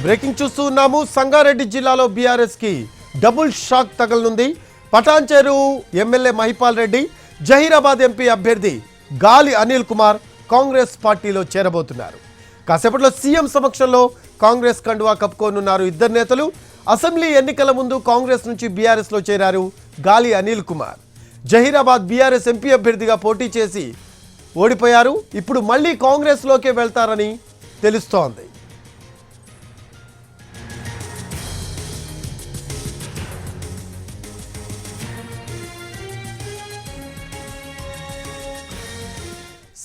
Breaking చూస్తూ ఉన్నాము. సంగారెడ్డి జిల్లాలో బీఆర్ఎస్ కి డబుల్ షాక్ తగలనుంది. పటాన్చెరు ఎమ్మెల్యే మహిపాల్ రెడ్డి, జహీరాబాద్ ఎంపీ అభ్యర్థి గాలి అనిల్ కుమార్ కాంగ్రెస్ పార్టీలో చేరబోతున్నారు. కాసేపట్లో సీఎం సమక్షంలో కాంగ్రెస్ కండువా కప్పుకోనున్నారు ఇద్దరు నేతలు. అసెంబ్లీ ఎన్నికల ముందు కాంగ్రెస్ నుంచి బీఆర్ఎస్ లో చేరారు గాలి అనిల్ కుమార్. జహీరాబాద్ బీఆర్ఎస్ ఎంపీ అభ్యర్థిగా పోటీ చేసి ఓడిపోయారు. ఇప్పుడు మళ్ళీ కాంగ్రెస్ లోకే వెళ్తారని తెలుస్తోంది.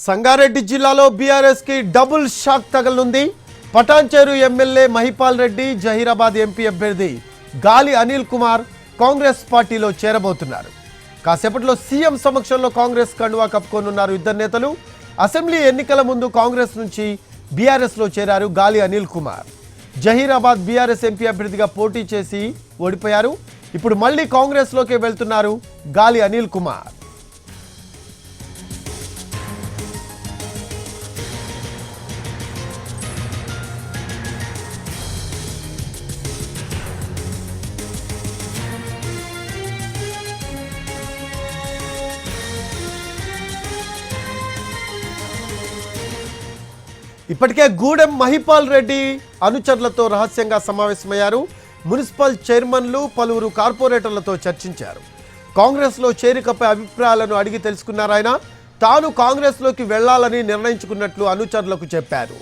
సంగారెడ్డి జిల్లాలో బీఆర్ఎస్ కి డబుల్ షాక్ తగలనుంది. పటాన్చెరు ఎమ్మెల్యే మహిపాల్ రెడ్డి, జహీరాబాద్ ఎంపీ అభ్యర్థి గాలి అనిల్ కుమార్ కాంగ్రెస్ పార్టీలో చేరబోతున్నారు. కాసేపట్లో సీఎం సమక్షంలో కాంగ్రెస్ కండువా కప్పుకోనున్నారు ఇద్దరు నేతలు. అసెంబ్లీ ఎన్నికల ముందు కాంగ్రెస్ నుంచి బీఆర్ఎస్ లో చేరారు గాలి అనిల్ కుమార్. జహీరాబాద్ బీఆర్ఎస్ ఎంపీ అభ్యర్థిగా పోటీ చేసి ఓడిపోయారు. ఇప్పుడు మళ్ళీ కాంగ్రెస్ లోకే వెళ్తున్నారు గాలి అనిల్ కుమార్. ఇప్పటికే గూడెం మహిపాల్ రెడ్డి అనుచరులతో రహస్యంగా సమావేశమయ్యారు. మున్సిపల్ చైర్మన్లు, పలువురు కార్పొరేటర్లతో చర్చించారు. కాంగ్రెస్లో చేరికపై అభిప్రాయాలను అడిగి తెలుసుకున్నారు ఆయన. తాను కాంగ్రెస్లోకి వెళ్లాలని నిర్ణయించుకున్నట్లు అనుచరులకు చెప్పారు.